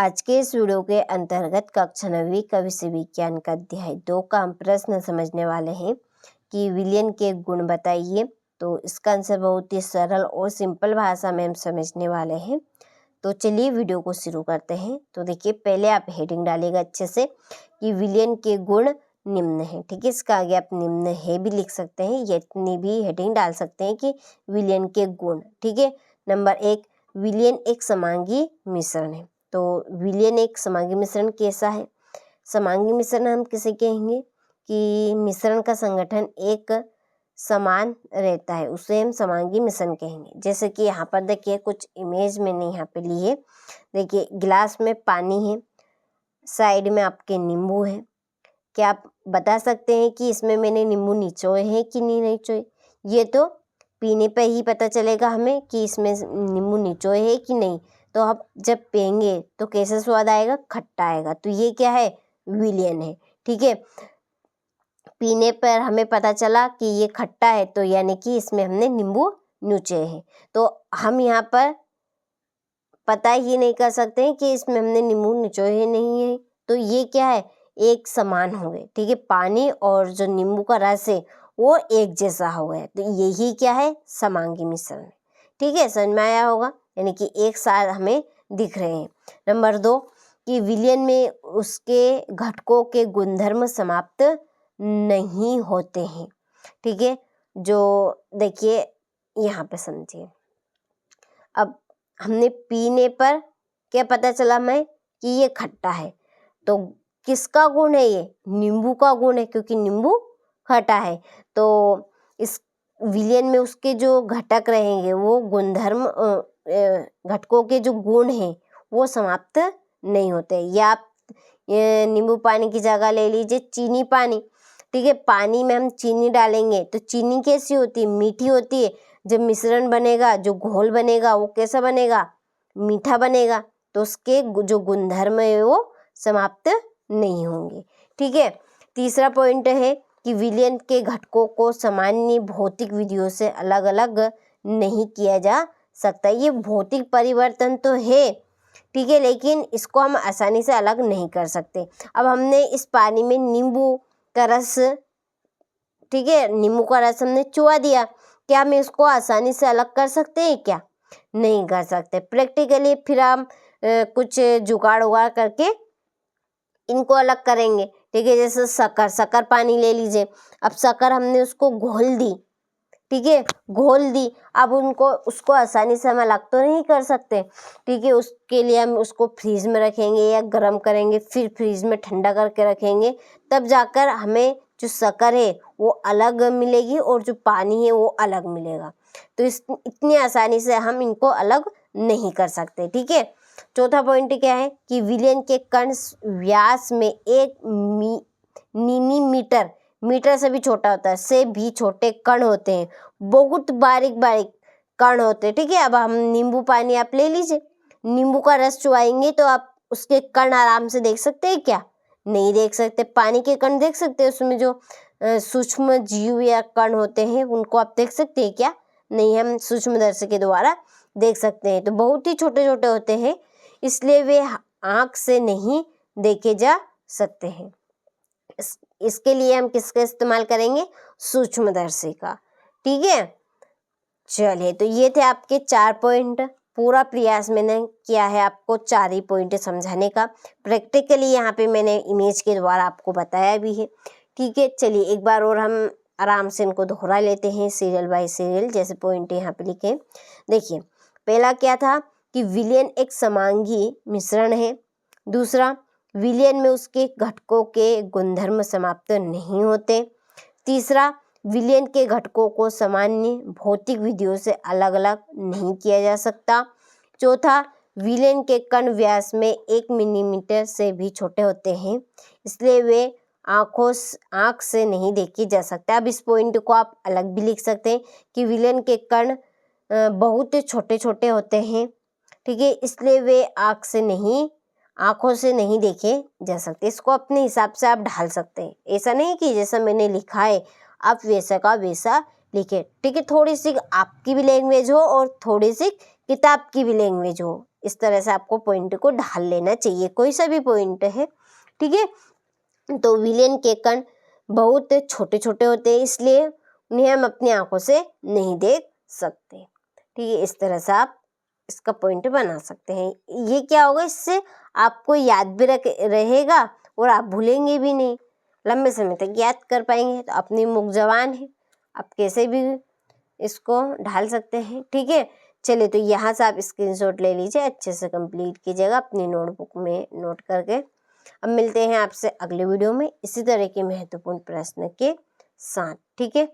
आज के इस वीडियो के अंतर्गत कक्षा 9वीं का विषय विज्ञान का अध्याय 2 का हम प्रश्न समझने वाले हैं कि विलयन के गुण बताइए। तो इसका आंसर बहुत ही सरल और सिंपल भाषा में हम समझने वाले हैं। तो चलिए वीडियो को शुरू करते हैं। तो देखिए, पहले आप हेडिंग डालिएगा अच्छे से कि विलयन के गुण निम्न है। ठीक है, इसका आगे आप निम्न है भी लिख सकते हैं, या इतनी भी हेडिंग डाल सकते हैं कि विलयन के गुण। ठीक है, नंबर 1, विलयन एक समांगी मिश्रण है। तो विलयन एक समांगी मिश्रण कैसा है? समांगी मिश्रण हम किसे कहेंगे कि मिश्रण का संगठन एक समान रहता है, उसे हम समांगी मिश्रण कहेंगे। जैसे कि यहाँ पर देखिए, कुछ इमेज मैंने यहाँ पे ली है। देखिए, गिलास में पानी है, साइड में आपके नींबू है। क्या आप बता सकते हैं कि इसमें मैंने नींबू निचोए हैं कि नहीं निचोए? ये तो पीने पे ही पता चलेगा हमें कि इसमें नींबू निचोए है कि नहीं। तो आप जब पिएंगे तो कैसा स्वाद आएगा? खट्टा आएगा। तो ये क्या है? विलयन है। ठीक है, पीने पर हमें पता चला कि ये खट्टा है, तो यानी कि इसमें हमने नींबू निचोए हैं। तो हम यहाँ पर पता ही नहीं कर सकते हैं कि इसमें हमने नींबू निचोए है नहीं है। तो ये क्या है? एक समान हो गए। ठीक है, पानी और जो नींबू का रस है वो एक जैसा हो गया। तो यही क्या है? समांगी मिश्रण। ठीक है, समझ में आया होगा, यानी कि एक साथ हमें दिख रहे हैं। नंबर 2, कि विलयन में उसके घटकों के गुणधर्म समाप्त नहीं होते हैं। ठीक है, जो देखिए यहाँ पे समझिए, अब हमने पीने पर क्या पता चला हमें कि ये खट्टा है। तो किसका गुण है? ये नींबू का गुण है, क्योंकि नींबू खट्टा है। तो इस विलयन में उसके जो घटक रहेंगे वो गुणधर्म घटकों के जो गुण हैं वो समाप्त नहीं होते। या आप नींबू पानी की जगह ले लीजिए चीनी पानी। ठीक है, पानी में हम चीनी डालेंगे तो चीनी कैसी होती है? मीठी होती है। जब मिश्रण बनेगा, जो घोल बनेगा, वो कैसा बनेगा? मीठा बनेगा। तो उसके जो गुणधर्म है वो समाप्त नहीं होंगे। ठीक है, तीसरा पॉइंट है कि विलयन के घटकों को सामान्य भौतिक विधियों से अलग अलग नहीं किया जा सकता। ये भौतिक परिवर्तन तो है, ठीक है, लेकिन इसको हम आसानी से अलग नहीं कर सकते। अब हमने इस पानी में नींबू का रस, ठीक है, नींबू का रस हमने चुआ दिया, क्या हम इसको आसानी से अलग कर सकते हैं? क्या नहीं कर सकते। प्रैक्टिकली फिर हम कुछ जुगाड़ उगाड़ करके इनको अलग करेंगे। ठीक है, जैसे शक्कर पानी ले लीजिए। अब शक्कर हमने उसको घोल दी, ठीक है, घोल दी। अब उसको आसानी से हम अलग तो नहीं कर सकते। ठीक है, उसके लिए हम उसको फ्रीज में रखेंगे या गर्म करेंगे, फिर फ्रीज में ठंडा करके रखेंगे, तब जाकर हमें जो शक्कर है वो अलग मिलेगी और जो पानी है वो अलग मिलेगा। तो इतनी आसानी से हम इनको अलग नहीं कर सकते। ठीक है, चौथा पॉइंट क्या है कि विलयन के कण व्यास में 1 मिलीमीटर, मीटर से भी छोटा होता है, से भी छोटे कण होते हैं, बहुत बारीक बारीक कण होते हैं। ठीक है, अब हम नींबू पानी आप ले लीजिए, नींबू का रस चुआएंगे तो आप उसके कण आराम से देख सकते हैं? क्या नहीं देख सकते। पानी के कण देख सकते हैं? उसमें जो सूक्ष्म जीव या कण होते हैं उनको आप देख सकते हैं? क्या नहीं, हम सूक्ष्मदर्शी के द्वारा देख सकते हैं। तो बहुत ही छोटे छोटे होते हैं, इसलिए वे आँख से नहीं देखे जा सकते हैं। इसके लिए हम किसका इस्तेमाल करेंगे? सूक्ष्मदर्शी का। ठीक है, चलिए, तो ये थे आपके 4 पॉइंट। पूरा प्रयास मैंने किया है आपको 4 ही पॉइंट समझाने का। प्रैक्टिकली यहाँ पे मैंने इमेज के द्वारा आपको बताया भी है। ठीक है, चलिए एक बार और हम आराम से इनको दोहरा लेते हैं सीरियल बाय सीरियल, जैसे पॉइंट यहाँ पे लिखे। देखिए, पहला क्या था कि विलयन एक समांगी मिश्रण है। दूसरा, विलयन में उसके घटकों के गुणधर्म समाप्त नहीं होते। तीसरा, विलयन के घटकों को सामान्य भौतिक विधियों से अलग अलग नहीं किया जा सकता। चौथा, विलयन के कण व्यास में 1 मिलीमीटर से भी छोटे होते हैं, इसलिए वे आँख से नहीं देखे जा सकते। अब इस पॉइंट को आप अलग भी लिख सकते हैं कि विलयन के कण बहुत छोटे छोटे होते हैं, ठीक है, इसलिए वे आँखों से नहीं देखे जा सकते। इसको अपने हिसाब से आप ढाल सकते हैं, ऐसा नहीं कि जैसा मैंने लिखा है आप वैसा का वैसा लिखे। ठीक है, थोड़ी सी आपकी भी लैंग्वेज हो और थोड़ी सी किताब की भी लैंग्वेज हो, इस तरह से आपको पॉइंट को ढाल लेना चाहिए, कोई सा भी पॉइंट है, ठीक है। तो विलेन के कण बहुत छोटे छोटे होते हैं, इसलिए उन्हें हम अपनी आंखों से नहीं देख सकते, ठीक है। इस तरह से आप इसका पॉइंट बना सकते हैं। ये क्या होगा, इससे आपको याद भी रहेगा और आप भूलेंगे भी नहीं, लंबे समय तक याद कर पाएंगे। तो अपनी मुख जबान है, आप कैसे भी इसको ढाल सकते हैं, ठीक है। चलिए, तो यहाँ से आप स्क्रीनशॉट ले लीजिए, अच्छे से कंप्लीट कीजिएगा अपनी नोटबुक में नोट करके। अब मिलते हैं आपसे अगले वीडियो में इसी तरह के महत्वपूर्ण प्रश्न के साथ, ठीक है।